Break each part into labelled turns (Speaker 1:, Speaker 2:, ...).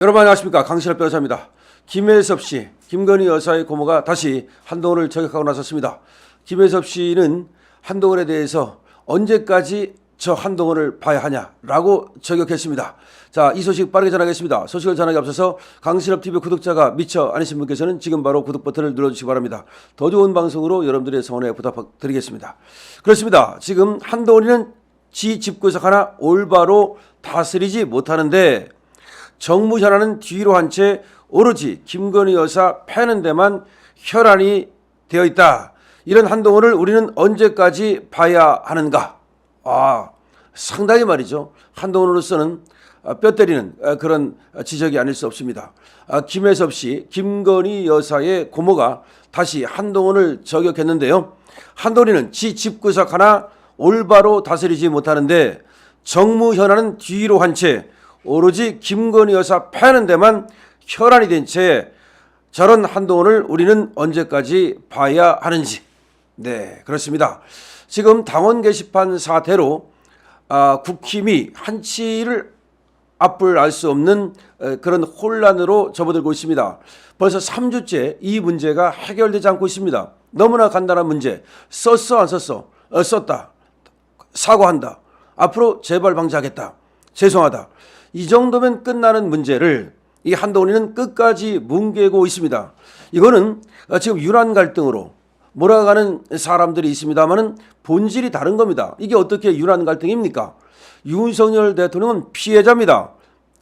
Speaker 1: 여러분 안녕하십니까. 강신업 변호사입니다. 김혜섭 씨, 김건희 여사의 고모가 다시 한동훈을 저격하고 나섰습니다. 김혜섭 씨는 한동훈에 대해서 언제까지 저 한동훈을 봐야 하냐라고 저격했습니다. 자, 이 소식 빠르게 전하겠습니다. 소식을 전하기 앞서서 강신업 TV 구독자가 미처 아니신 분께서는 지금 바로 구독 버튼을 눌러주시기 바랍니다. 더 좋은 방송으로 여러분들의 성원에 부탁드리겠습니다. 그렇습니다. 지금 한동훈이는 지 집구석 하나 올바로 다스리지 못하는데 정무 현안은 뒤로 한 채 오로지 김건희 여사 패는 데만 혈안이 되어 있다. 이런 한동훈을 우리는 언제까지 봐야 하는가? 상당히 말이죠. 한동훈으로서는 뼈 때리는 그런 지적이 아닐 수 없습니다. 김혜섭 씨, 김건희 여사의 고모가 다시 한동훈을 저격했는데요. 한동훈이는 지 집구석 하나 올바로 다스리지 못하는데 정무 현안은 뒤로 한 채 오로지 김건희 여사 패는 데만 혈안이 된 채 저런 한동훈을 우리는 언제까지 봐야 하는지. 네, 그렇습니다. 지금 당원 게시판 사태로 국힘이 한치를 앞을 알 수 없는 그런 혼란으로 접어들고 있습니다. 벌써 3주째 이 문제가 해결되지 않고 있습니다. 너무나 간단한 문제. 썼어 안 썼어? 썼다. 사과한다. 앞으로 재발 방지하겠다. 죄송하다. 이 정도면 끝나는 문제를 이 한동훈이는 끝까지 뭉개고 있습니다. 이거는 지금 유난 갈등으로 몰아가는 사람들이 있습니다만은 본질이 다른 겁니다. 이게 어떻게 유난 갈등입니까? 윤석열 대통령은 피해자입니다.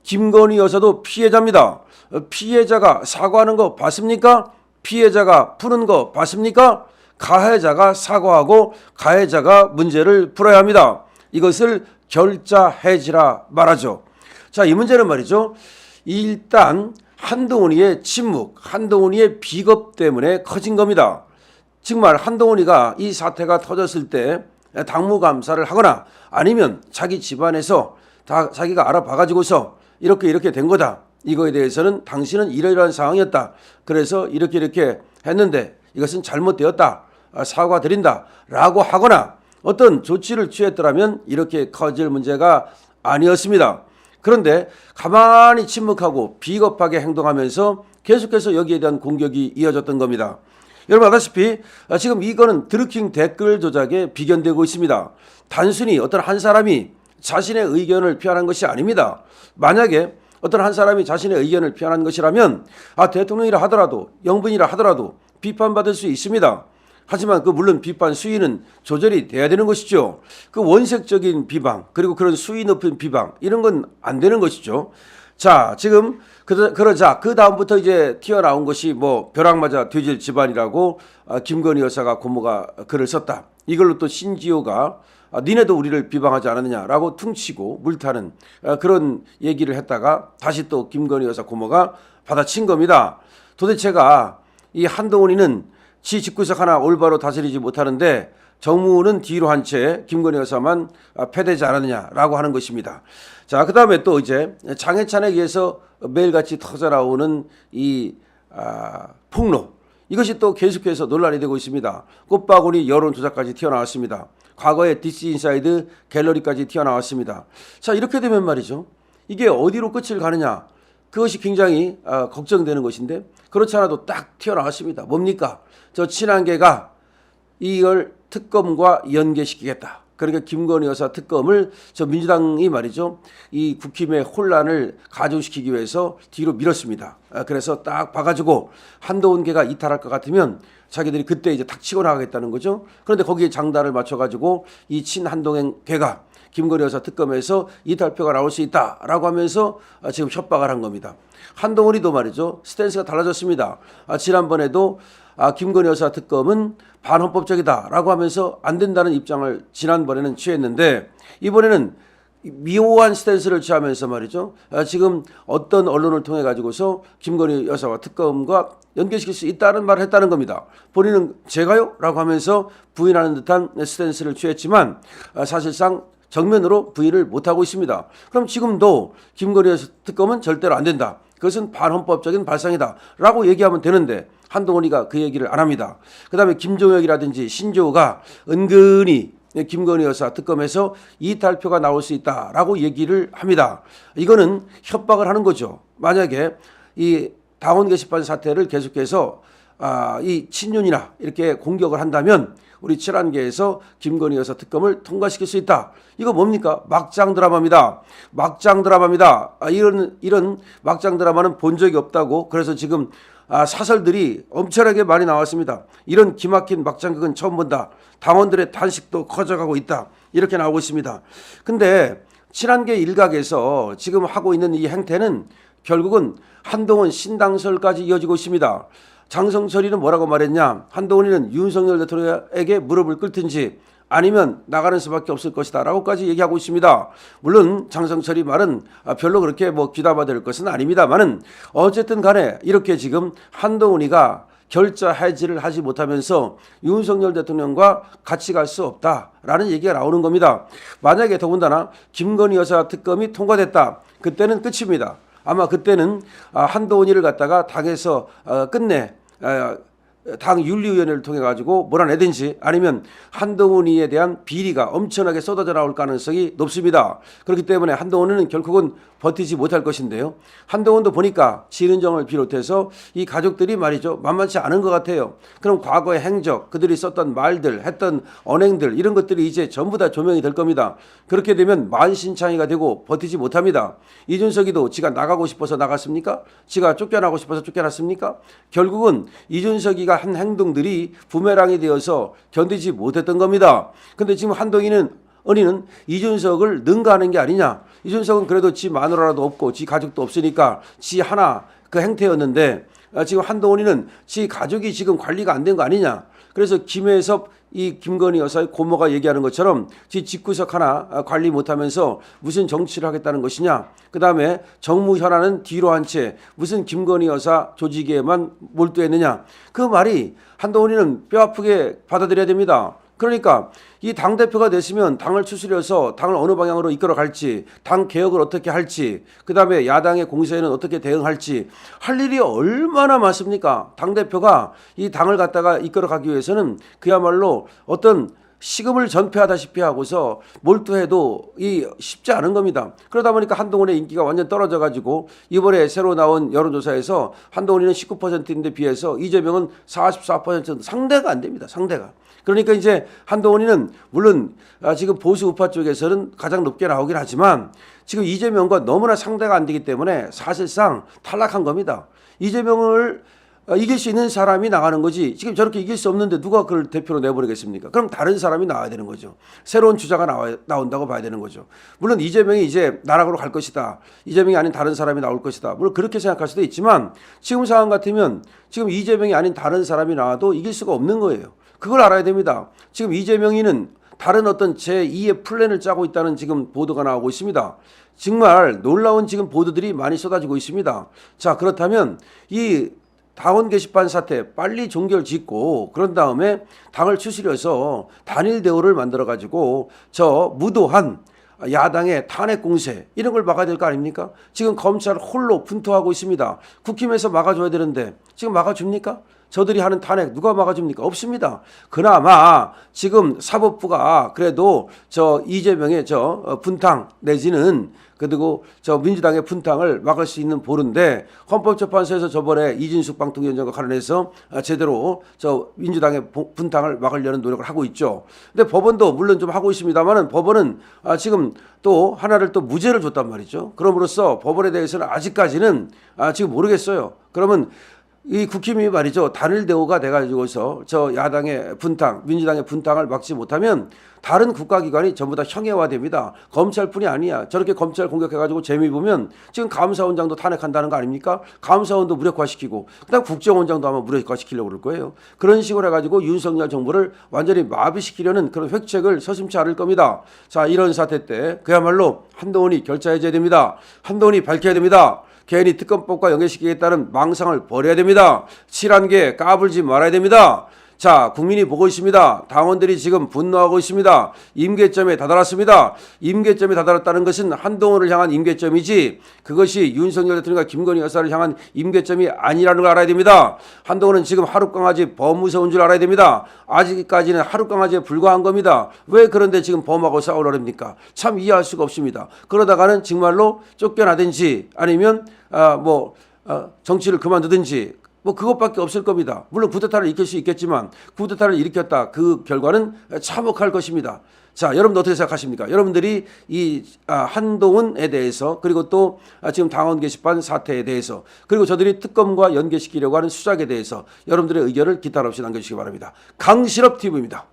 Speaker 1: 김건희 여사도 피해자입니다. 피해자가 사과하는 거 봤습니까? 피해자가 푸는 거 봤습니까? 가해자가 사과하고 가해자가 문제를 풀어야 합니다. 이것을 결자 해지라 말하죠. 자, 이 문제는 말이죠. 일단 한동훈이의 침묵, 한동훈이의 비겁 때문에 커진 겁니다. 정말 한동훈이가 이 사태가 터졌을 때 당무감사를 하거나 아니면 자기 집안에서 다 자기가 알아봐가지고서 이렇게 된 거다. 이거에 대해서는 당신은 이러이러한 상황이었다. 그래서 이렇게 했는데 이것은 잘못되었다. 사과드린다. 라고 하거나 어떤 조치를 취했더라면 이렇게 커질 문제가 아니었습니다. 그런데 가만히 침묵하고 비겁하게 행동하면서 계속해서 여기에 대한 공격이 이어졌던 겁니다. 여러분 아다시피 지금 이거는 드루킹 댓글 조작에 비견되고 있습니다. 단순히 어떤 한 사람이 자신의 의견을 표현한 것이 아닙니다. 만약에 어떤 한 사람이 자신의 의견을 표현한 것이라면 대통령이라 하더라도 영분이라 하더라도 비판받을 수 있습니다. 하지만 물론 비판 수위는 조절이 돼야 되는 것이죠. 원색적인 비방 그리고 그런 수위 높은 비방 이런 건 안 되는 것이죠. 자, 지금 그러자 그 다음부터 이제 튀어나온 것이 벼락 맞아 뒤질 집안이라고 김건희 여사가 고모가 글을 썼다. 이걸로 또 신지호가 니네도 우리를 비방하지 않았느냐라고 퉁치고 물타는 그런 얘기를 했다가 다시 또 김건희 여사 고모가 받아친 겁니다. 도대체가 이 한동훈이는 지 집구석 하나 올바로 다스리지 못하는데 정무는 뒤로 한 채 김건희 여사만 패되지 않았느냐라고 하는 것입니다. 자, 그 다음에 또 이제 장해찬에 의해서 매일같이 터져나오는 이 폭로, 이것이 또 계속해서 논란이 되고 있습니다. 꽃바구니 여론 조작까지 튀어나왔습니다. 과거에 디스인사이드 갤러리까지 튀어나왔습니다. 자, 이렇게 되면 말이죠. 이게 어디로 끝을 가느냐. 그것이 굉장히 걱정되는 것인데 그렇지 않아도 딱 튀어나왔습니다. 뭡니까? 저 친한계가 이걸 특검과 연계시키겠다. 그러니까 김건희 여사 특검을 저 민주당이 말이죠. 이 국힘의 혼란을 가중시키기 위해서 뒤로 밀었습니다. 그래서 딱 봐가지고 한동훈계가 이탈할 것 같으면 자기들이 그때 이제 탁 치고 나가겠다는 거죠. 그런데 거기에 장단을 맞춰가지고 이 친한동훈계가 김건희 여사 특검에서 이탈표가 나올 수 있다라고 하면서 지금 협박을 한 겁니다. 한동훈이도 말이죠. 스탠스가 달라졌습니다. 지난번에도 김건희 여사 특검은 반헌법적이다라고 하면서 안 된다는 입장을 지난번에는 취했는데 이번에는 미오한 스탠스를 취하면서 말이죠. 지금 어떤 언론을 통해 가지고서 김건희 여사와 특검과 연계시킬 수 있다는 말을 했다는 겁니다. 본인은 제가요? 라고 하면서 부인하는 듯한 스탠스를 취했지만 사실상 정면으로 부인을 못하고 있습니다. 그럼 지금도 김건희 여사 특검은 절대로 안 된다. 그것은 반헌법적인 발상이다. 라고 얘기하면 되는데 한동훈이가 그 얘기를 안 합니다. 그 다음에 김종혁이라든지 신조가 은근히 김건희 여사 특검에서 이탈표가 나올 수 있다라고 얘기를 합니다. 이거는 협박을 하는 거죠. 만약에 이 당원 게시판 사태를 계속해서 이 친윤이나 이렇게 공격을 한다면 우리 친한계에서 김건희 여사 특검을 통과시킬 수 있다. 이거 뭡니까? 막장 드라마입니다. 막장 드라마입니다. 이런 막장 드라마는 본 적이 없다고. 그래서 지금 사설들이 엄청나게 많이 나왔습니다. 이런 기막힌 막장극은 처음 본다. 당원들의 단식도 커져가고 있다. 이렇게 나오고 있습니다. 근데 친한계 일각에서 지금 하고 있는 이 행태는 결국은 한동훈 신당설까지 이어지고 있습니다. 장성철이는 뭐라고 말했냐? 한동훈이는 윤석열 대통령에게 무릎을 꿇든지 아니면 나가는 수밖에 없을 것이다 라고까지 얘기하고 있습니다. 물론 장성철이 말은 별로 그렇게 귀담아 될 것은 아닙니다만은 어쨌든 간에 이렇게 지금 한동훈이가 결자 해지를 하지 못하면서 윤석열 대통령과 같이 갈 수 없다라는 얘기가 나오는 겁니다. 만약에 더군다나 김건희 여사 특검이 통과됐다. 그때는 끝입니다. 아마 그때는 한동훈이를 갖다가 당에서 끝내 당 윤리위원회를 통해 가지고 몰아내든지 아니면 한동훈이에 대한 비리가 엄청나게 쏟아져 나올 가능성이 높습니다. 그렇기 때문에 한동훈은 결국은 버티지 못할 것인데요. 한동훈도 보니까 신은정을 비롯해서 이 가족들이 말이죠. 만만치 않은 것 같아요. 그럼 과거의 행적, 그들이 썼던 말들, 했던 언행들 이런 것들이 이제 전부 다 조명이 될 겁니다. 그렇게 되면 만신창이가 되고 버티지 못합니다. 이준석이도 지가 나가고 싶어서 나갔습니까? 지가 쫓겨나고 싶어서 쫓겨났습니까? 결국은 이준석이가 한 행동들이 부메랑이 되어서 견디지 못했던 겁니다. 근데 지금 한동훈은 이준석을 능가하는 게 아니냐. 이준석은 그래도 지 마누라라도 없고 지 가족도 없으니까 지 하나 그 행태였는데 지금 한동훈이는 지 가족이 지금 관리가 안 된 거 아니냐. 그래서 김혜섭 이 김건희 여사의 고모가 얘기하는 것처럼 지 집구석 하나 관리 못하면서 무슨 정치를 하겠다는 것이냐. 그다음에 정무 현안은 뒤로 한 채 무슨 김건희 여사 조직에만 몰두했느냐. 그 말이 한동훈이는 뼈아프게 받아들여야 됩니다. 그러니까 이 당대표가 됐으면 당을 추스려서 당을 어느 방향으로 이끌어 갈지, 당 개혁을 어떻게 할지, 그다음에 야당의 공세에는 어떻게 대응할지 할 일이 얼마나 많습니까? 당대표가 이 당을 갖다가 이끌어 가기 위해서는 그야말로 어떤 시금을 전폐하다시피 하고서 몰두해도 쉽지 않은 겁니다. 그러다 보니까 한동훈의 인기가 완전 떨어져 가지고 이번에 새로 나온 여론조사에서 한동훈이는 19%인데 비해서 이재명은 44% 상대가 안 됩니다. 상대가. 그러니까 이제 한동훈이는 물론 지금 보수 우파 쪽에서는 가장 높게 나오긴 하지만 지금 이재명과 너무나 상대가 안 되기 때문에 사실상 탈락한 겁니다. 이재명을 이길 수 있는 사람이 나가는 거지 지금 저렇게 이길 수 없는데 누가 그걸 대표로 내보내겠습니까? 그럼 다른 사람이 나와야 되는 거죠. 새로운 주자가 나온다고 봐야 되는 거죠. 물론 이재명이 이제 나락으로 갈 것이다. 이재명이 아닌 다른 사람이 나올 것이다. 물론 그렇게 생각할 수도 있지만 지금 상황 같으면 지금 이재명이 아닌 다른 사람이 나와도 이길 수가 없는 거예요. 그걸 알아야 됩니다. 지금 이재명이는 다른 어떤 제2의 플랜을 짜고 있다는 지금 보도가 나오고 있습니다. 정말 놀라운 지금 보도들이 많이 쏟아지고 있습니다. 자, 그렇다면 이 당원 게시판 사태 빨리 종결 짓고 그런 다음에 당을 추스려서 단일 대우를 만들어 가지고 저 무도한 야당의 탄핵 공세 이런 걸 막아야 될 거 아닙니까? 지금 검찰 홀로 분투하고 있습니다. 국힘에서 막아줘야 되는데 지금 막아줍니까? 저들이 하는 탄핵 누가 막아줍니까? 없습니다. 그나마 지금 사법부가 그래도 저 이재명의 저 분탕 내지는 그리고 저 민주당의 분탕을 막을 수 있는 보루인데 헌법재판소에서 저번에 이진숙 방통위원장과 관련해서 제대로 저 민주당의 분탕을 막으려는 노력을 하고 있죠. 근데 법원도 물론 좀 하고 있습니다만은 법원은 지금 또 하나를 또 무죄를 줬단 말이죠. 그럼으로써 법원에 대해서는 아직까지는 지금 모르겠어요. 그러면 이 국힘이 말이죠. 단일 대우가 돼가지고서 저 야당의 분탕, 민주당의 분탕을 막지 못하면 다른 국가기관이 전부 다 형해화됩니다. 검찰뿐이 아니야. 저렇게 검찰 공격해가지고 재미 보면 지금 감사원장도 탄핵한다는 거 아닙니까? 감사원도 무력화시키고 그다음 국정원장도 아마 무력화시키려고 그럴 거예요. 그런 식으로 해가지고 윤석열 정부를 완전히 마비시키려는 그런 획책을 서슴지 않을 겁니다. 자, 이런 사태 때 그야말로 한동훈이 결자해줘야 됩니다. 한동훈이 밝혀야 됩니다. 괜히 특검법과 연계시키겠다는 망상을 버려야 됩니다. 칠한 개 까불지 말아야 됩니다. 자, 국민이 보고 있습니다. 당원들이 지금 분노하고 있습니다. 임계점에 다다랐습니다. 임계점에 다다랐다는 것은 한동훈을 향한 임계점이지 그것이 윤석열 대통령과 김건희 여사를 향한 임계점이 아니라는 걸 알아야 됩니다. 한동훈은 지금 하룻강아지 범무서운 줄 알아야 됩니다. 아직까지는 하룻강아지에 불과한 겁니다. 왜 그런데 지금 범하고 싸우려고 합니까? 참 이해할 수가 없습니다. 그러다가는 정말로 쫓겨나든지 아니면 정치를 그만두든지 뭐 그것밖에 없을 겁니다. 물론 쿠데타를 일으킬 수 있겠지만 쿠데타를 일으켰다. 그 결과는 참혹할 것입니다. 자, 여러분들 어떻게 생각하십니까? 여러분들이 이 한동훈에 대해서 그리고 또 지금 당원 게시판 사태에 대해서 그리고 저들이 특검과 연계시키려고 하는 수작에 대해서 여러분들의 의견을 기타 없이 남겨주시기 바랍니다. 강신업 TV입니다.